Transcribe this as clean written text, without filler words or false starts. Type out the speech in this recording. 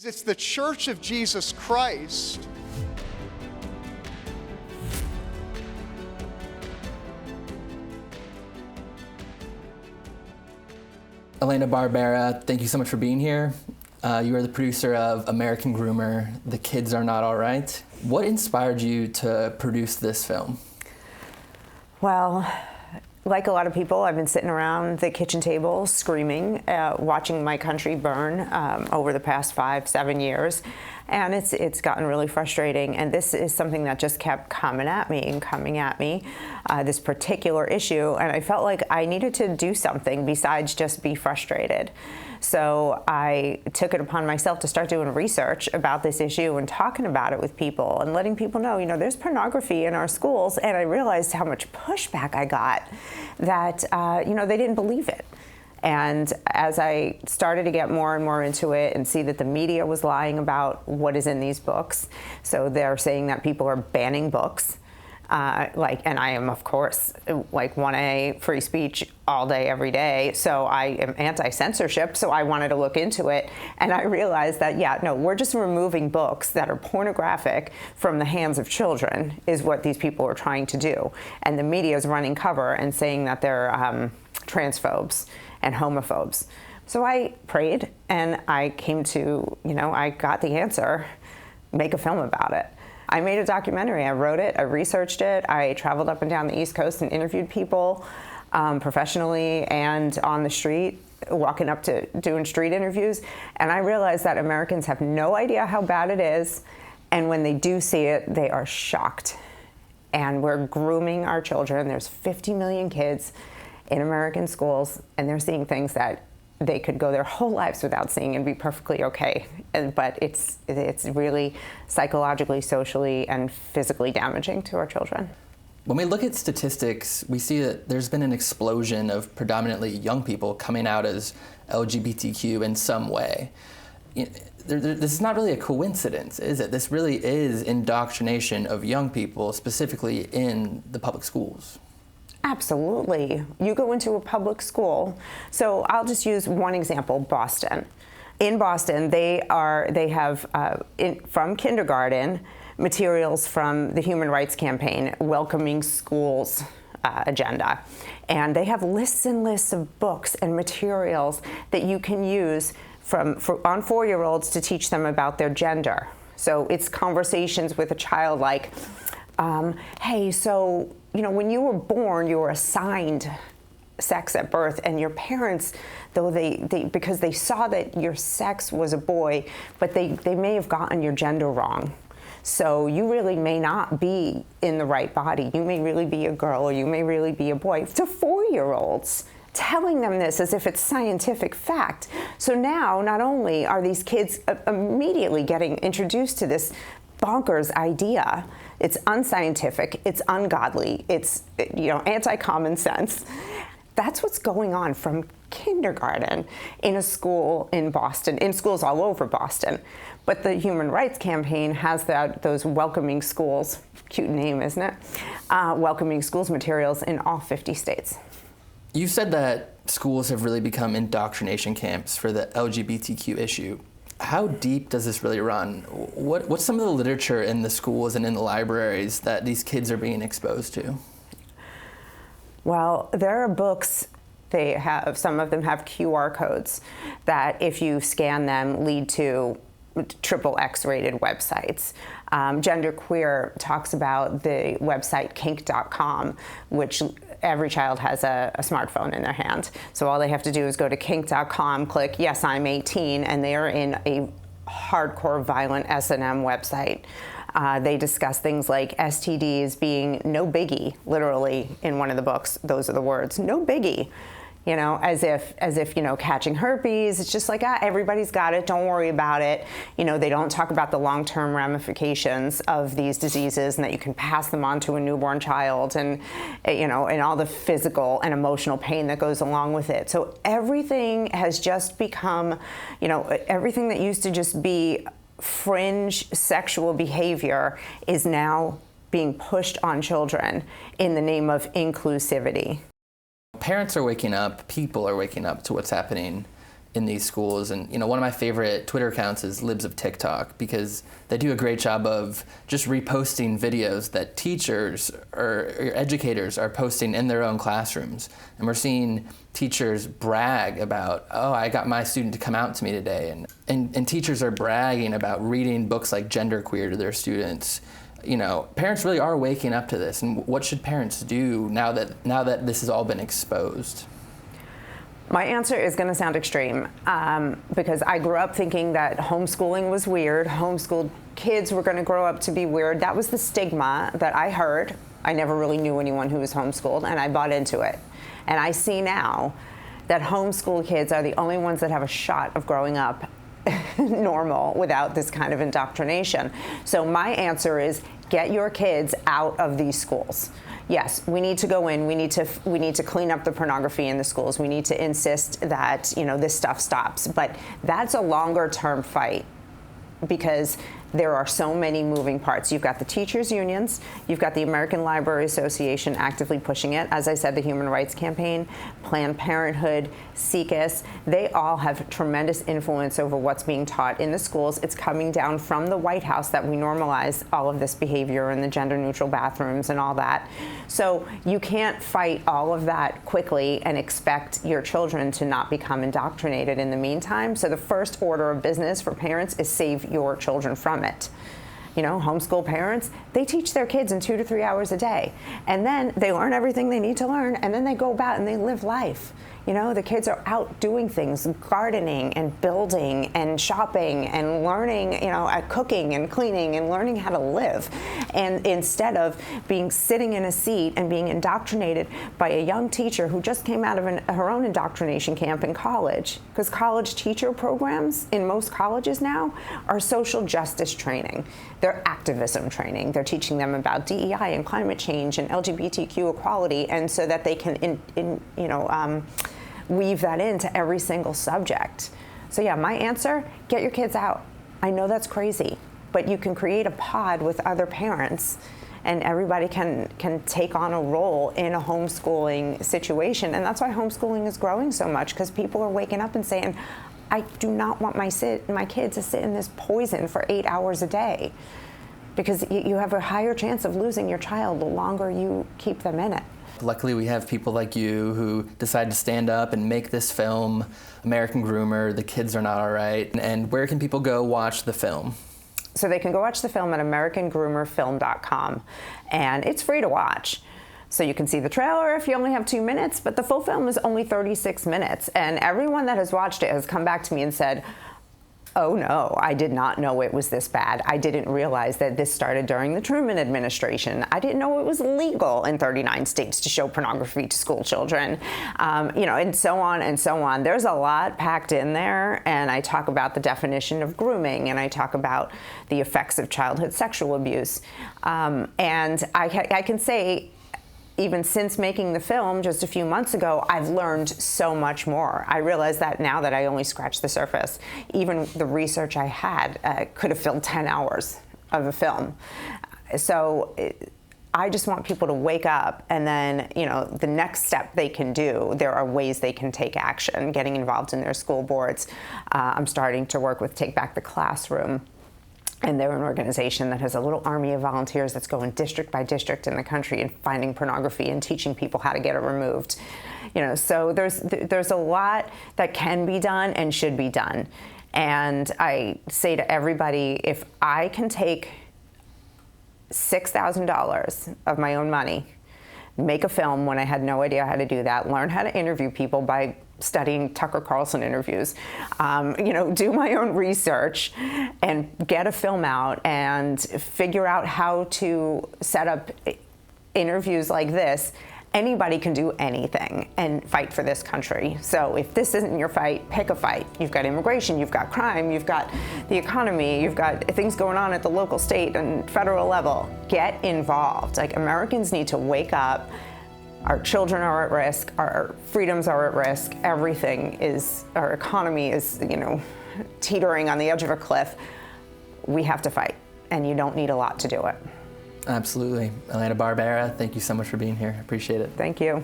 It's the Church of Jesus Christ. Elena Barbera, thank you so much for being here. You are the producer of American Groomer, The Kids Are Not All Right. What inspired you to produce this film? Well, like a lot of people, I've been sitting around the kitchen table screaming, watching my country burn over the past 5-7 years. And it's gotten really frustrating. And this is something that just kept coming at me, this particular issue. And I felt like I needed to do something besides just be frustrated. So I took it upon myself to start doing research about this issue and talking about it with people and letting people know, there's pornography in our schools. And I realized how much pushback I got that, they didn't believe it. And as I started to get more and more into it and see that the media was lying about what is in these books, so they're saying that people are banning books, and I am, of course, 1A free speech all day, every day. So I am anti-censorship, so I wanted to look into it. And I realized that, we're just removing books that are pornographic from the hands of children is what these people are trying to do. And the media is running cover and saying that they're transphobes and homophobes. So I prayed and I came to, I got the answer, make a film about it. I made a documentary, I wrote it, I researched it, I traveled up and down the East Coast and interviewed people professionally and on the street, walking up to doing street interviews. And I realized that Americans have no idea how bad it is. And when they do see it, they are shocked. And we're grooming our children. There's 50 million kids in American schools, and they're seeing things that they could go their whole lives without seeing and be perfectly okay. But it's really psychologically, socially, and physically damaging to our children. When we look at statistics, we see that there's been an explosion of predominantly young people coming out as LGBTQ in some way. This is not really a coincidence, is it? This really is indoctrination of young people, specifically in the public schools. Absolutely. You go into a public school. So I'll just use one example, Boston. In Boston, they have from kindergarten materials from the Human Rights Campaign, Welcoming Schools agenda. And they have lists and lists of books and materials that you can use on 4-year-olds to teach them about their gender. So it's conversations with a child like, hey, so, when you were born, you were assigned sex at birth, and your parents, though because they saw that your sex was a boy, but they may have gotten your gender wrong. So you really may not be in the right body. You may really be a girl, or you may really be a boy. To 4-year-olds, telling them this as if it's scientific fact. So now, not only are these kids immediately getting introduced to this bonkers idea, it's unscientific, it's ungodly, it's anti-common sense. That's what's going on from kindergarten in a school in Boston, in schools all over Boston. But the Human Rights Campaign has those Welcoming Schools, cute name, isn't it? Welcoming Schools materials in all 50 states. You said that schools have really become indoctrination camps for the LGBTQ issue. How deep does this really run? What's some of the literature in the schools and in the libraries that these kids are being exposed to? Well, there are books, some of them have QR codes that if you scan them lead to XXX rated websites. Genderqueer talks about the website kink.com, which every child has a smartphone in their hand. So all they have to do is go to kink.com, click, yes, I'm 18, and they are in a hardcore violent S&M website. They discuss things like STDs being no biggie, literally in one of the books, those are the words, no biggie. As if catching herpes, it's just like, everybody's got it, don't worry about it. They don't talk about the long-term ramifications of these diseases and that you can pass them on to a newborn child and, and all the physical and emotional pain that goes along with it. So everything has just become, everything that used to just be fringe sexual behavior is now being pushed on children in the name of inclusivity. Parents are waking up, people are waking up to what's happening in these schools. And one of my favorite Twitter accounts is Libs of TikTok, because they do a great job of just reposting videos that teachers or educators are posting in their own classrooms. And we're seeing teachers brag about, oh, I got my student to come out to me today. And teachers are bragging about reading books like Genderqueer to their students. Parents really are waking up to this. And what should parents do now that this has all been exposed? My answer is going to sound extreme, because I grew up thinking that homeschooling was weird. Homeschooled kids were going to grow up to be weird. That was the stigma that I heard. I never really knew anyone who was homeschooled, and I bought into it. And I see now that homeschool kids are the only ones that have a shot of growing up normal without this kind of indoctrination. So my answer is get your kids out of these schools. Yes, we need to go in. We need to clean up the pornography in the schools. We need to insist that this stuff stops. But that's a longer-term fight, because there are so many moving parts. You've got the teachers' unions, you've got the American Library Association actively pushing it. As I said, the Human Rights Campaign, Planned Parenthood, SIECUS, they all have tremendous influence over what's being taught in the schools. It's coming down from the White House that we normalize all of this behavior and the gender-neutral bathrooms and all that. So you can't fight all of that quickly and expect your children to not become indoctrinated in the meantime. So the first order of business for parents is save your children from it. Homeschool parents, they teach their kids in 2 to 3 hours a day. And then they learn everything they need to learn, and then they go about and they live life. The kids are out doing things, gardening and building and shopping and learning, at cooking and cleaning and learning how to live. And instead of sitting in a seat and being indoctrinated by a young teacher who just came out of her own indoctrination camp in college, because college teacher programs in most colleges now are social justice training. They're activism training. They're teaching them about DEI and climate change and LGBTQ equality, and so that they can, weave that into every single subject. So yeah, my answer, get your kids out. I know that's crazy, but you can create a pod with other parents, and everybody can take on a role in a homeschooling situation. And that's why homeschooling is growing so much, because people are waking up and saying, I do not want my kids to sit in this poison for 8 hours a day, because you have a higher chance of losing your child the longer you keep them in it. Luckily, we have people like you who decide to stand up and make this film, American Groomer, The Kids Are Not All Right. And where can people go watch the film? So they can go watch the film at AmericanGroomerFilm.com, and it's free to watch. So you can see the trailer if you only have 2 minutes, but the full film is only 36 minutes. And everyone that has watched it has come back to me and said, oh no, I did not know it was this bad. I didn't realize that this started during the Truman administration. I didn't know it was legal in 39 states to show pornography to school children, and so on and so on. There's a lot packed in there, and I talk about the definition of grooming, and I talk about the effects of childhood sexual abuse. And I can say, even since making the film just a few months ago, I've learned so much more. I realize that now that I only scratched the surface. Even the research I had could have filled 10 hours of a film. So I just want people to wake up, and then, the next step they can do, there are ways they can take action, getting involved in their school boards. I'm starting to work with Take Back the Classroom. And they're an organization that has a little army of volunteers that's going district by district in the country and finding pornography and teaching people how to get it removed. So there's a lot that can be done and should be done. And I say to everybody, if I can take $6,000 of my own money, make a film when I had no idea how to do that, learn how to interview people by studying Tucker Carlson interviews, do my own research and get a film out and figure out how to set up interviews like this, anybody can do anything and fight for this country. So if this isn't your fight, pick a fight. You've got immigration, you've got crime, you've got the economy, you've got things going on at the local, state, and federal level. Get involved. Americans need to wake up. Our children are at risk, our freedoms are at risk, our economy is, teetering on the edge of a cliff. We have to fight, and you don't need a lot to do it. Absolutely. Elena Barbera, thank you so much for being here. I appreciate it. Thank you.